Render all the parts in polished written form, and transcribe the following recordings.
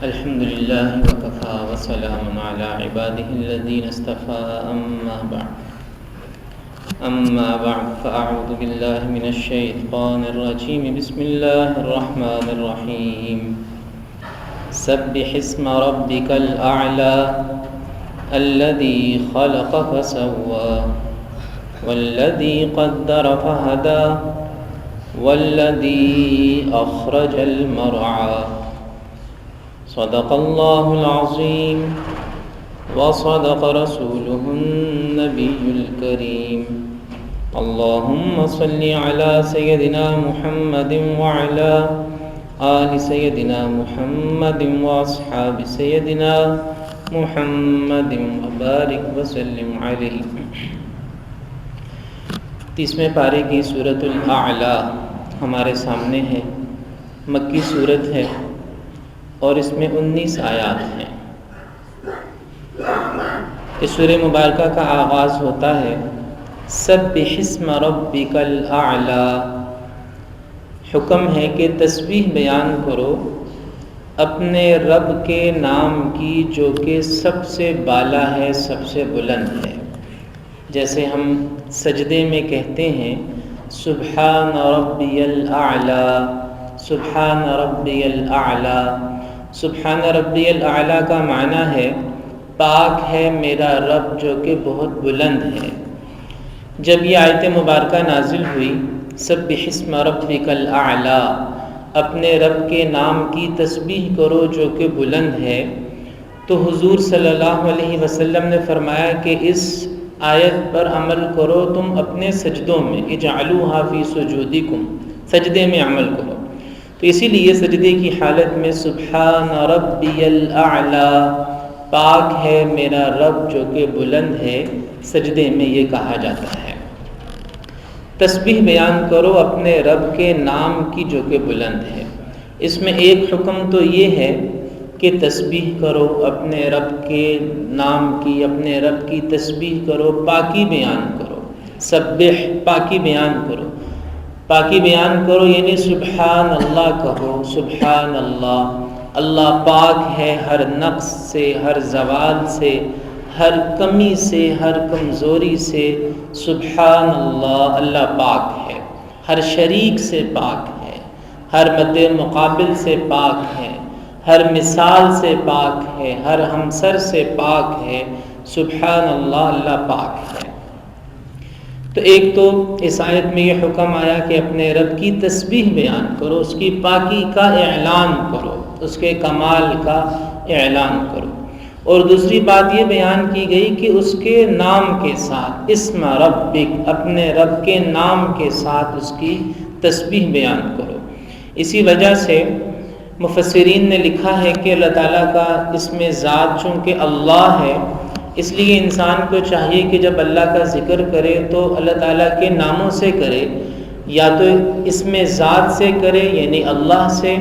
الحمد لله وكفى وسلام على عباده الذين اصطفى أما بعد فأعوذ بالله من الشيطان الرجيم بسم الله الرحمن الرحيم سبح اسم ربك الأعلى الذي خلق فسوى والذي قدر فهدى والذي أخرج المرعى صدق الله العظيم وصدق رسوله النبي الكريم اللهم صل على سيدنا محمد وعلى آل سيدنا محمد وأصحاب سيدنا محمد وبارك وسلم عليه 30ویں پارے کی سورۃ الاعلیٰ ہمارے سامنے ہے، مکی سورت ہے اور اس میں 19 آیات ہیں۔ اس سورہ مبارکہ کا آغاز ہوتا ہے سبح اسم ربک الاعلیٰ، حکم ہے کہ تسبیح بیان کرو اپنے رب کے نام کی جو کہ سب سے بالا ہے، سب سے بلند ہے۔ جیسے ہم سجدے میں کہتے ہیں سبحان ربی الاعلیٰ، سبحان ربی الاعلیٰ۔ سبحان ربی الاعلیٰ کا معنی ہے پاک ہے میرا رب جو کہ بہت بلند ہے۔ جب یہ آیت مبارکہ نازل ہوئی سبح اسم ربک الاعلیٰ، اپنے رب کے نام کی تسبیح کرو جو کہ بلند ہے، تو حضور صلی اللہ علیہ وسلم نے فرمایا کہ اس آیت پر عمل کرو تم اپنے سجدوں میں، اجعلوها فی سجودکم، سجدے میں عمل کرو۔ تو اسی لیے سجدے کی حالت میں سبحان ربی الاعلیٰ، پاک ہے میرا رب جو کہ بلند ہے، سجدے میں یہ کہا جاتا ہے۔ تسبیح بیان کرو اپنے رب کے نام کی جو کہ بلند ہے۔ اس میں ایک حکم تو یہ ہے کہ تسبیح کرو اپنے رب کے نام کی، اپنے رب کی تسبیح کرو، پاکی بیان کرو۔ سبح، پاکی بیان کرو، پاکی بیان کرو یعنی سبحان اللہ کہو، سبحان اللہ، اللہ پاک ہے ہر نقص سے، ہر زوال سے، ہر کمی سے، ہر کمزوری سے۔ سبحان اللہ، اللہ پاک ہے، ہر شریک سے پاک ہے، ہر مد مقابل سے پاک ہے، ہر مثال سے پاک ہے، ہر ہمسر سے پاک ہے۔ سبحان اللہ، اللہ پاک ہے۔ تو ایک تو اس آیت میں یہ حکم آیا کہ اپنے رب کی تسبیح بیان کرو، اس کی پاکی کا اعلان کرو، اس کے کمال کا اعلان کرو۔ اور دوسری بات یہ بیان کی گئی کہ اس کے نام کے ساتھ، اسم ربک، اپنے رب کے نام کے ساتھ اس کی تسبیح بیان کرو۔ اسی وجہ سے مفسرین نے لکھا ہے کہ اللہ تعالیٰ کا اسم ذات چونکہ اللہ ہے، اس لیے انسان کو چاہیے کہ جب اللہ کا ذکر کرے تو اللہ تعالیٰ کے ناموں سے کرے، یا تو اسم ذات سے کرے یعنی اللہ سے،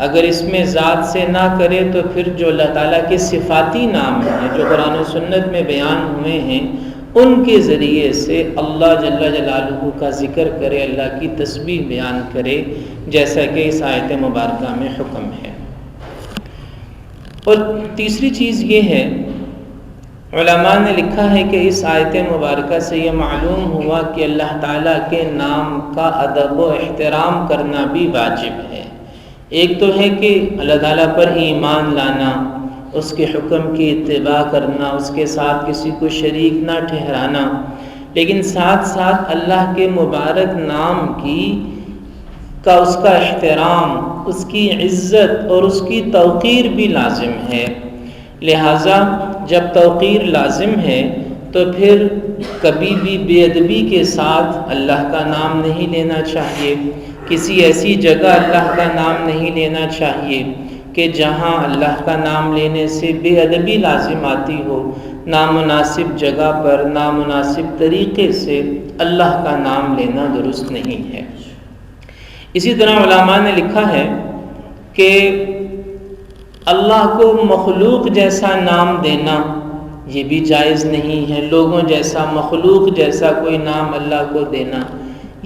اگر اسم ذات سے نہ کرے تو پھر جو اللہ تعالیٰ کے صفاتی نام ہیں جو قرآن و سنت میں بیان ہوئے ہیں ان کے ذریعے سے اللہ جل جلالہ کا ذکر کرے، اللہ کی تسبیح بیان کرے، جیسا کہ اس آیت مبارکہ میں حکم ہے۔ اور تیسری چیز یہ ہے، علماء نے لکھا ہے کہ اس آیت مبارکہ سے یہ معلوم ہوا کہ اللہ تعالیٰ کے نام کا ادب و احترام کرنا بھی واجب ہے۔ ایک تو ہے کہ اللہ تعالیٰ پر ایمان لانا، اس کے حکم کی اتباع کرنا، اس کے ساتھ کسی کو شریک نہ ٹھہرانا، لیکن ساتھ ساتھ اللہ کے مبارک نام کا اس کا احترام، اس کی عزت اور اس کی توقیر بھی لازم ہے۔ لہٰذا جب توقیر لازم ہے تو پھر کبھی بھی بے ادبی کے ساتھ اللہ کا نام نہیں لینا چاہیے، کسی ایسی جگہ اللہ کا نام نہیں لینا چاہیے کہ جہاں اللہ کا نام لینے سے بے ادبی لازم آتی ہو۔ نامناسب جگہ پر نامناسب طریقے سے اللہ کا نام لینا درست نہیں ہے۔ اسی طرح علماء نے لکھا ہے کہ اللہ کو مخلوق جیسا نام دینا یہ بھی جائز نہیں ہے، لوگوں جیسا، مخلوق جیسا کوئی نام اللہ کو دینا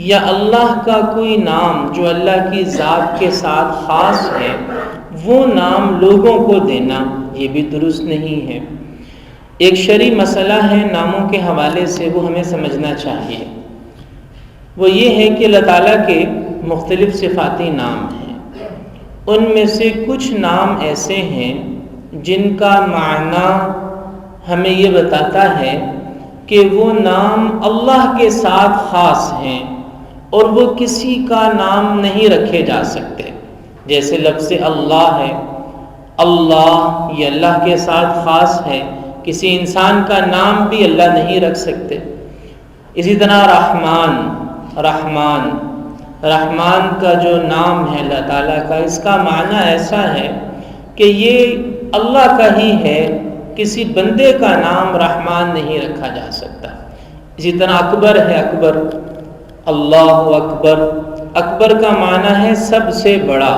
یا اللہ کا کوئی نام جو اللہ کی ذات کے ساتھ خاص ہے وہ نام لوگوں کو دینا، یہ بھی درست نہیں ہے۔ ایک شرعی مسئلہ ہے ناموں کے حوالے سے، وہ ہمیں سمجھنا چاہیے۔ وہ یہ ہے کہ اللہ تعالیٰ کے مختلف صفاتی نام ہیں، ان میں سے کچھ نام ایسے ہیں جن کا معنی ہمیں یہ بتاتا ہے کہ وہ نام اللہ کے ساتھ خاص ہیں اور وہ کسی کا نام نہیں رکھے جا سکتے۔ جیسے لفظ اللہ ہے، اللہ یہ اللہ کے ساتھ خاص ہے، کسی انسان کا نام بھی اللہ نہیں رکھ سکتے۔ اسی طرح رحمان کا جو نام ہے اللہ تعالیٰ کا، اس کا معنی ایسا ہے کہ یہ اللہ کا ہی ہے، کسی بندے کا نام رحمان نہیں رکھا جا سکتا۔ اسی طرح اکبر ہے، اللہ اکبر، اکبر کا معنی ہے سب سے بڑا،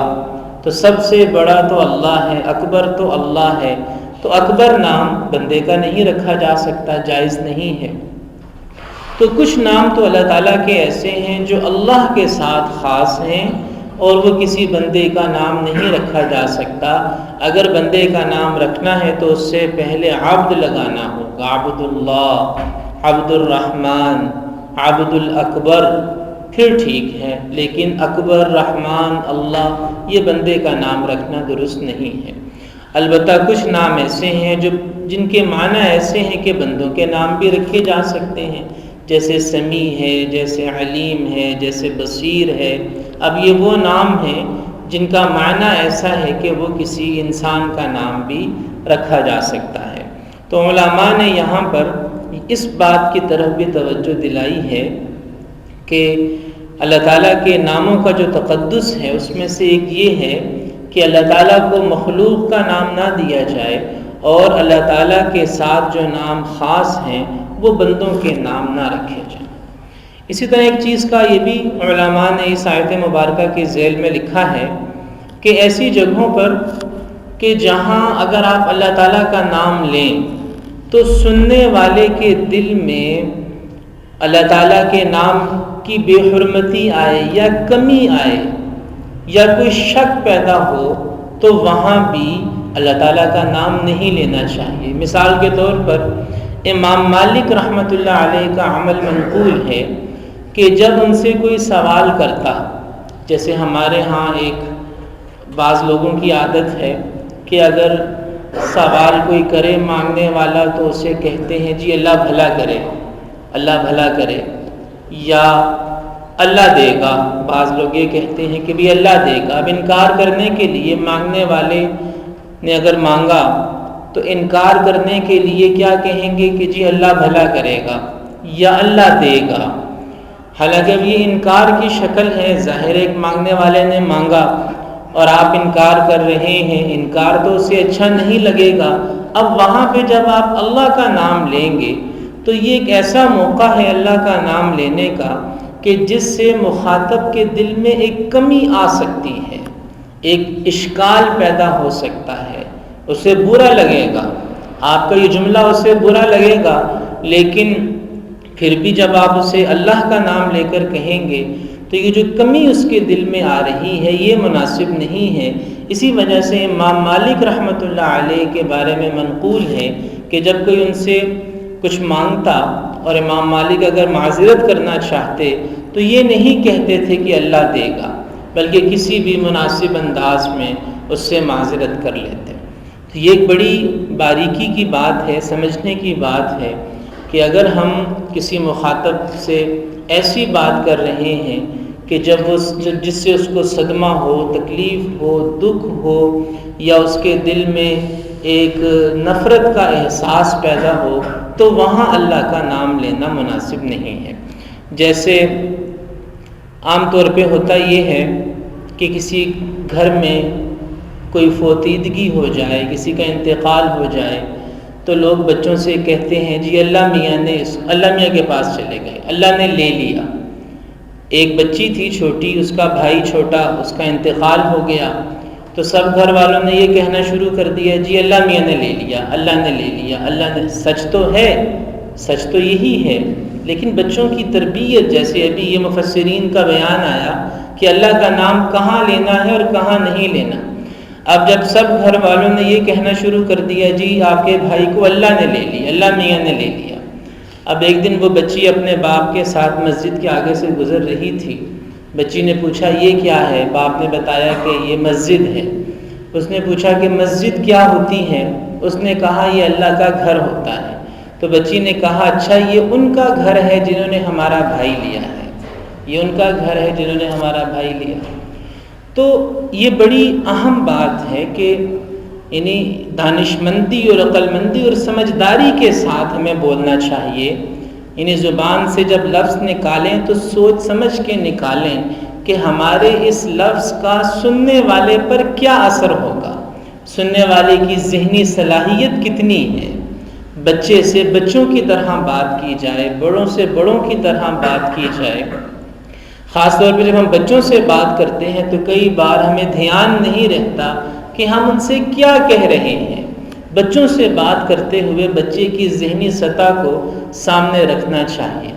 تو سب سے بڑا تو اللہ ہے، اکبر تو اللہ ہے، تو اکبر نام بندے کا نہیں رکھا جا سکتا، جائز نہیں ہے۔ تو کچھ نام تو اللہ تعالیٰ کے ایسے ہیں جو اللہ کے ساتھ خاص ہیں اور وہ کسی بندے کا نام نہیں رکھا جا سکتا۔ اگر بندے کا نام رکھنا ہے تو اس سے پہلے عبد لگانا ہوگا، عبد اللہ، عبد الرحمن، عبد الاکبر، پھر ٹھیک ہے، لیکن اکبر، رحمان، اللہ یہ بندے کا نام رکھنا درست نہیں ہے۔ البتہ کچھ نام ایسے ہیں جن کے معنی ایسے ہیں کہ بندوں کے نام بھی رکھے جا سکتے ہیں، جیسے سمیع ہے، جیسے علیم ہے، جیسے بصیر ہے۔ اب یہ وہ نام ہیں جن کا معنی ایسا ہے کہ وہ کسی انسان کا نام بھی رکھا جا سکتا ہے۔ تو علماء نے یہاں پر اس بات کی طرف بھی توجہ دلائی ہے کہ اللہ تعالیٰ کے ناموں کا جو تقدس ہے اس میں سے ایک یہ ہے کہ اللہ تعالیٰ کو مخلوق کا نام نہ دیا جائے، اور اللہ تعالیٰ کے ساتھ جو نام خاص ہیں وہ بندوں کے نام نہ رکھے جائیں۔ اسی طرح ایک چیز کا یہ بھی علماء نے اس آیت مبارکہ کے ذیل میں لکھا ہے کہ ایسی جگہوں پر کہ جہاں اگر آپ اللہ تعالیٰ کا نام لیں تو سننے والے کے دل میں اللہ تعالیٰ کے نام کی بے حرمتی آئے یا کمی آئے یا کوئی شک پیدا ہو تو وہاں بھی اللہ تعالیٰ کا نام نہیں لینا چاہیے۔ مثال کے طور پر امام مالک رحمۃ اللہ علیہ کا عمل منقول ہے کہ جب ان سے کوئی سوال کرتا، جیسے ہمارے ہاں ایک بعض لوگوں کی عادت ہے کہ اگر سوال کوئی کرے مانگنے والا تو اسے کہتے ہیں جی اللہ بھلا کرے، اللہ بھلا کرے، یا اللہ دے گا۔ بعض لوگ یہ کہتے ہیں کہ بھی اللہ دے گا۔ اب انکار کرنے کے لیے مانگنے والے نے اگر مانگا تو انکار کرنے کے لیے کیا کہیں گے کہ جی اللہ بھلا کرے گا یا اللہ دے گا۔ حالانکہ اب یہ انکار کی شکل ہے، ظاہر ایک مانگنے والے نے مانگا اور آپ انکار کر رہے ہیں، انکار تو اسے اچھا نہیں لگے گا۔ اب وہاں پہ جب آپ اللہ کا نام لیں گے تو یہ ایک ایسا موقع ہے اللہ کا نام لینے کا کہ جس سے مخاطب کے دل میں ایک کمی آ سکتی ہے، ایک اشکال پیدا ہو سکتا ہے، اسے برا لگے گا، آپ کا یہ جملہ اسے برا لگے گا، لیکن پھر بھی جب آپ اسے اللہ کا نام لے کر کہیں گے تو یہ جو کمی اس کے دل میں آ رہی ہے یہ مناسب نہیں ہے۔ اسی وجہ سے امام مالک رحمۃ اللہ علیہ کے بارے میں منقول ہے کہ جب کوئی ان سے کچھ مانگتا اور امام مالک اگر معذرت کرنا چاہتے تو یہ نہیں کہتے تھے کہ اللہ دے گا، بلکہ کسی بھی مناسب انداز میں اس سے معذرت کر لیتے۔ تو یہ ایک بڑی باریکی کی بات ہے، سمجھنے کی بات ہے کہ اگر ہم کسی مخاطب سے ایسی بات کر رہے ہیں کہ جس سے اس کو صدمہ ہو، تکلیف ہو، دکھ ہو، یا اس کے دل میں ایک نفرت کا احساس پیدا ہو تو وہاں اللہ کا نام لینا مناسب نہیں ہے۔ جیسے عام طور پہ ہوتا یہ ہے کہ کسی گھر میں کوئی فوتیدگی ہو جائے، کسی کا انتقال ہو جائے تو لوگ بچوں سے کہتے ہیں جی اللہ میاں کے پاس چلے گئے، اللہ نے لے لیا۔ ایک بچی تھی چھوٹی، اس کا بھائی چھوٹا، اس کا انتقال ہو گیا تو سب گھر والوں نے یہ کہنا شروع کر دیا جی اللہ میاں نے لے لیا، اللہ نے لے لیا، اللہ نے۔ سچ تو ہے، سچ تو یہی ہے، لیکن بچوں کی تربیت، جیسے ابھی یہ مفسرین کا بیان آیا کہ اللہ کا نام کہاں لینا ہے اور کہاں نہیں لینا۔ اب جب سب گھر والوں نے یہ کہنا شروع کر دیا جی آپ کے بھائی کو اللہ نے لے لیا، اللہ میاں نے لے لیا۔ اب ایک دن وہ بچی اپنے باپ کے ساتھ مسجد کے آگے سے گزر رہی تھی، بچی نے پوچھا یہ کیا ہے؟ باپ نے بتایا کہ یہ مسجد ہے۔ اس نے پوچھا کہ مسجد کیا ہوتی ہے؟ اس نے کہا یہ اللہ کا گھر ہوتا ہے۔ تو بچی نے کہا اچھا یہ ان کا گھر ہے جنہوں نے ہمارا بھائی لیا ہے، یہ ان کا گھر ہے جنہوں نے ہمارا بھائی لیا۔ تو یہ بڑی اہم بات ہے کہ یعنی دانشمندی اور عقل مندی اور سمجھداری کے ساتھ ہمیں بولنا چاہیے۔ یعنی زبان سے جب لفظ نکالیں تو سوچ سمجھ کے نکالیں کہ ہمارے اس لفظ کا سننے والے پر کیا اثر ہوگا، سننے والے کی ذہنی صلاحیت کتنی ہے۔ بچے سے بچوں کی طرح بات کی جائے، بڑوں سے بڑوں کی طرح بات کی جائے۔ خاص طور پہ جب ہم بچوں سے بات کرتے ہیں تو کئی بار ہمیں دھیان نہیں رہتا کہ ہم ان سے کیا کہہ رہے ہیں۔ بچوں سے بات کرتے ہوئے بچے کی ذہنی سطح کو سامنے رکھنا چاہیے۔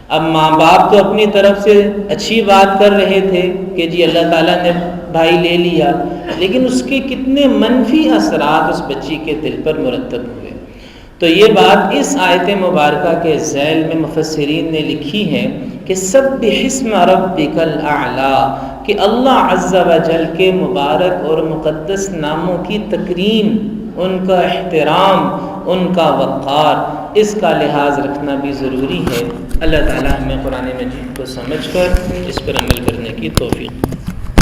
اب ماں باپ تو اپنی طرف سے اچھی بات کر رہے تھے کہ جی اللہ تعالیٰ نے بھائی لے لیا، لیکن اس کے کتنے منفی اثرات اس بچی کے دل پر مرتب ہوئے۔ تو یہ بات اس آیت مبارکہ کے ذیل میں مفسرین نے لکھی ہے کہ سبح اسم ربک الاعلیٰ، کہ اللہ عز و جل کے مبارک اور مقدس ناموں کی تکریم، ان کا احترام، ان کا وقار، اس کا لحاظ رکھنا بھی ضروری ہے۔ اللہ تعالیٰ ہمیں قرآن مجید کو سمجھ کر اس پر عمل کرنے کی توفیق۔